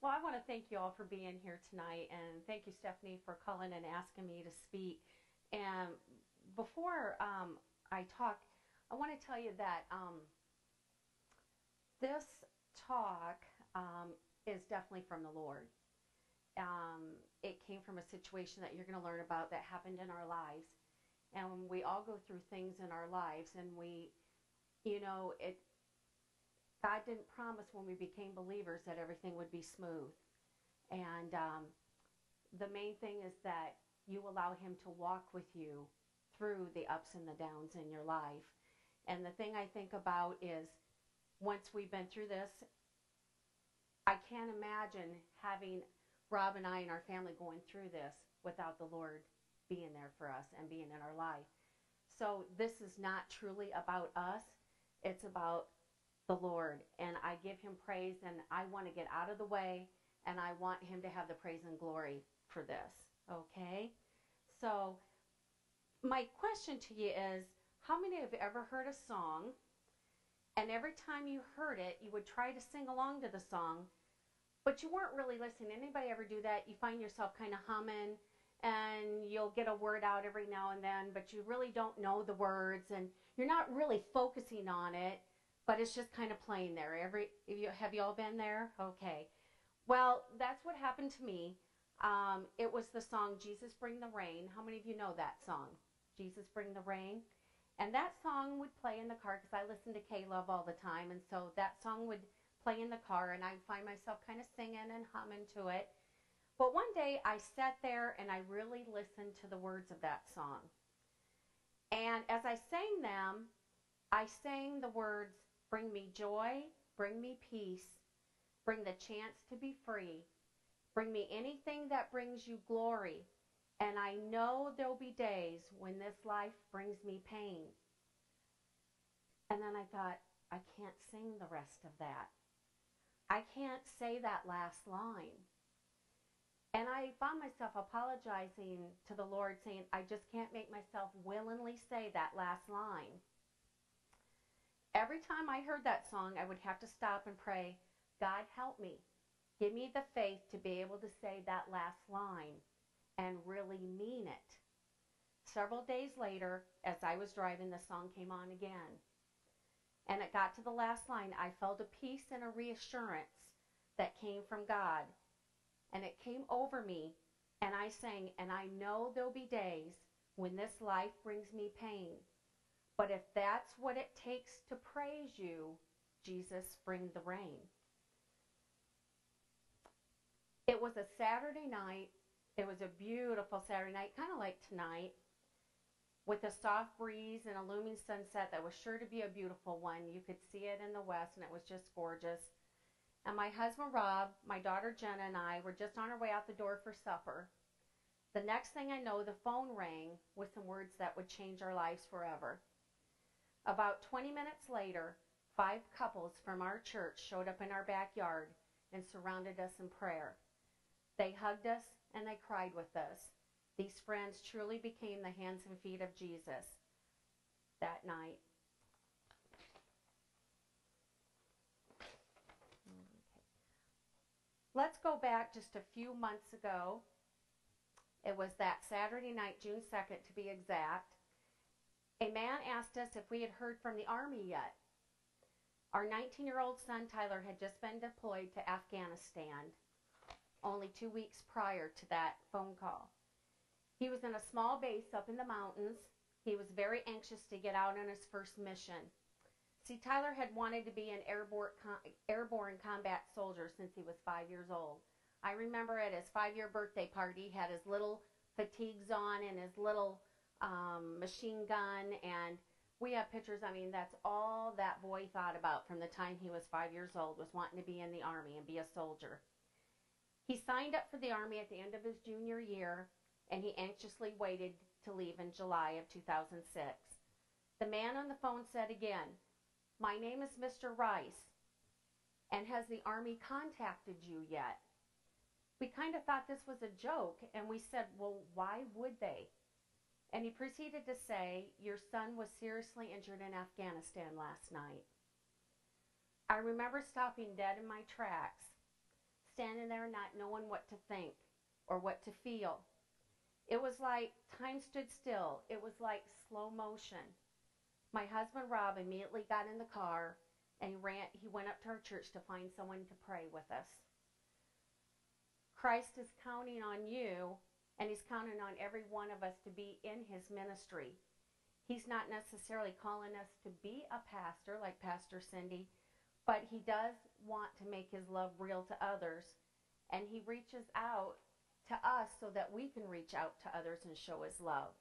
Well, I want to thank you all for being here tonight, and thank you, Stephanie, for calling and asking me to speak. And before I talk, I want to tell you that this talk is definitely from the Lord. It came from a situation that you're going to learn about that happened in our lives, and we all go through things in our lives, and it. God didn't promise when we became believers that everything would be smooth. And the main thing is that you allow Him to walk with you through the ups and the downs in your life. And the thing I think about is once we've been through this, I can't imagine having Rob and I and our family going through this without the Lord being there for us and being in our life. So this is not truly about us. It's about the Lord, and I give Him praise, and I want to get out of the way, and I want Him to have the praise and glory for this. Okay? So my question to you is, how many have ever heard a song, and every time you heard it, you would try to sing along to the song, but you weren't really listening? Anybody ever do that? You find yourself kind of humming, and you'll get a word out every now and then, but you really don't know the words, and you're not really focusing on it, but it's just kind of playing there. Have you all been there? Okay. Well, that's what happened to me. It was the song Jesus Bring the Rain. How many of you know that song? Jesus Bring the Rain. And that song would play in the car because I listened to K-Love all the time. And so that song would play in the car, and I'd find myself kind of singing and humming to it. But one day I sat there and I really listened to the words of that song. And as I sang them, I sang the words, bring me joy, bring me peace, bring the chance to be free, bring me anything that brings you glory, and I know there'll be days when this life brings me pain. And then I thought, I can't sing the rest of that. I can't say that last line. And I found myself apologizing to the Lord, saying, I just can't make myself willingly say that last line. Every time I heard that song, I would have to stop and pray, God, help me. Give me the faith to be able to say that last line and really mean it. Several days later, as I was driving, the song came on again. And it got to the last line. I felt a peace and a reassurance that came from God. And it came over me, and I sang, and I know there'll be days when this life brings me pain. But if that's what it takes to praise you, Jesus, bring the rain. It was a Saturday night. It was a beautiful Saturday night, kind of like tonight, with a soft breeze and a looming sunset that was sure to be a beautiful one. You could see it in the west, and it was just gorgeous. And my husband Rob, my daughter Jenna, and I were just on our way out the door for supper. The next thing I know, the phone rang with some words that would change our lives forever. About 20 minutes later, 5 couples from our church showed up in our backyard and surrounded us in prayer. They hugged us and they cried with us. These friends truly became the hands and feet of Jesus that night. Let's go back just a few months ago. It was that Saturday night, June 2nd to be exact. A man asked us if we had heard from the Army yet. Our 19-year-old son, Tyler, had just been deployed to Afghanistan only 2 weeks prior to that phone call. He was in a small base up in the mountains. He was very anxious to get out on his first mission. See, Tyler had wanted to be an airborne combat soldier since he was 5 years old. I remember at his 5-year birthday party, he had his little fatigues on and his little machine gun, and we have pictures. I mean, that's all that boy thought about from the time he was 5 years old, was wanting to be in the Army and be a soldier. He signed up for the Army at the end of his junior year, and he anxiously waited to leave in July of 2006. The man on the phone said again, "My name is Mr. Rice, and has the Army contacted you yet?" We kind of thought this was a joke, and we said, well, why would they? And he proceeded to say, "Your son was seriously injured in Afghanistan last night." I remember stopping dead in my tracks. standing there not knowing what to think or what to feel. It was like time stood still. It was like slow motion. My husband Rob immediately got in the car and he went up to our church to find someone to pray with us. Christ is counting on you, and he's counting on every one of us to be in his ministry. He's not necessarily calling us to be a pastor like Pastor Cindy, but he does want to make his love real to others, and he reaches out to us so that we can reach out to others and show his love.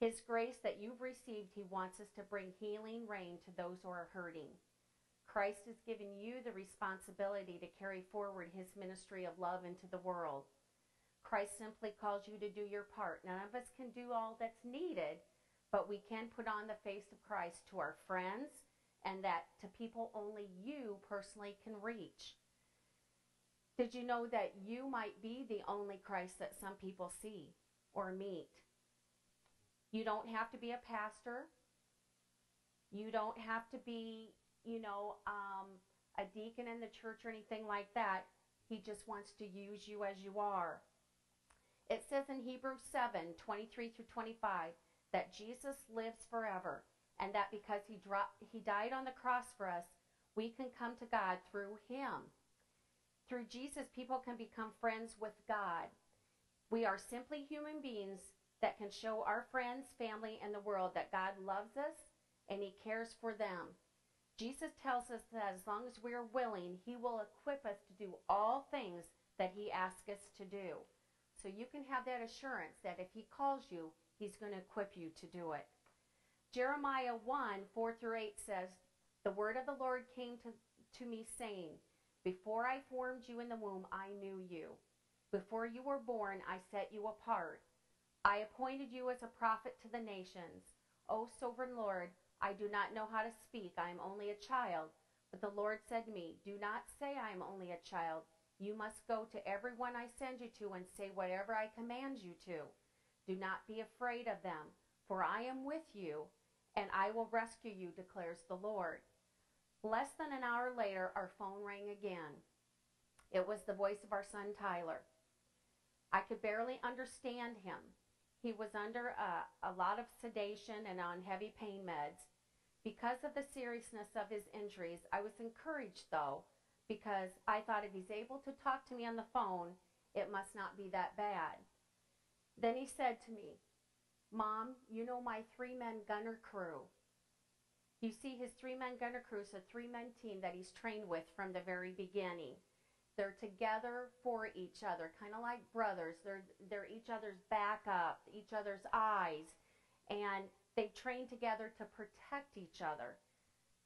His grace that you've received, he wants us to bring healing rain to those who are hurting. Christ has given you the responsibility to carry forward his ministry of love into the world. Christ simply calls you to do your part. None of us can do all that's needed, but we can put on the face of Christ to our friends and that to people only you personally can reach. Did you know that you might be the only Christ that some people see or meet? You don't have to be a pastor. You don't have to be, a deacon in the church or anything like that. He just wants to use you as you are. It says in Hebrews 7:23-25 that Jesus lives forever, and that because he died on the cross for us, we can come to God through him. Through Jesus, people can become friends with God. We are simply human beings that can show our friends, family, and the world that God loves us and he cares for them. Jesus tells us that as long as we are willing, he will equip us to do all things that he asks us to do. So you can have that assurance that if he calls you, he's going to equip you to do it. Jeremiah 1:4-8 says, "The word of the Lord came to me saying, before I formed you in the womb, I knew you. Before you were born, I set you apart. I appointed you as a prophet to the nations. O sovereign Lord, I do not know how to speak. I am only a child. But the Lord said to me, do not say I am only a child. You must go to everyone I send you to and say whatever I command you to. Do not be afraid of them, for I am with you, and I will rescue you, declares the Lord." Less than an hour later, our phone rang again. It was the voice of our son, Tyler. I could barely understand him. He was under a lot of sedation and on heavy pain meds. Because of the seriousness of his injuries, I was encouraged, though, because I thought if he's able to talk to me on the phone, it must not be that bad. Then he said to me, "Mom, you know my three-man gunner crew." You see, his three-man gunner crew is a three-man team that he's trained with from the very beginning. They're together for each other, kind of like brothers. They're each other's backup, each other's eyes, and they train together to protect each other.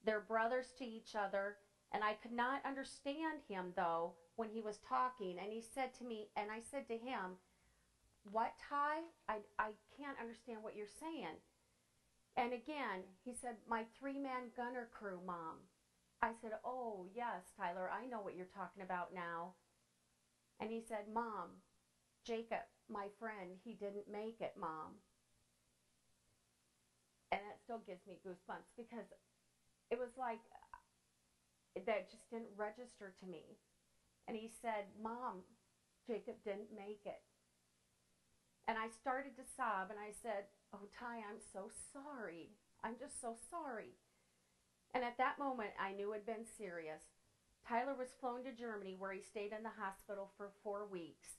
They're brothers to each other, and I could not understand him, though, when he was talking, and he said to me, and I said to him, "What, Ty? I can't understand what you're saying." And again, he said, "My three-man gunner crew, Mom." I said, "Oh, yes, Tyler, I know what you're talking about now." And he said, "Mom, Jacob, my friend, he didn't make it, Mom." And that still gives me goosebumps because it was like that just didn't register to me. And he said, "Mom, Jacob didn't make it." And I started to sob, and I said, "Oh, Ty, I'm so sorry. I'm just so sorry." And at that moment, I knew it had been serious. Tyler was flown to Germany, where he stayed in the hospital for 4 weeks.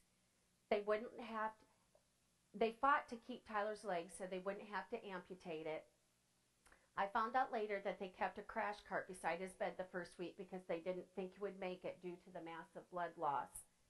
They fought to keep Tyler's legs so they wouldn't have to amputate it. I found out later that they kept a crash cart beside his bed the first week because they didn't think he would make it due to the massive blood loss.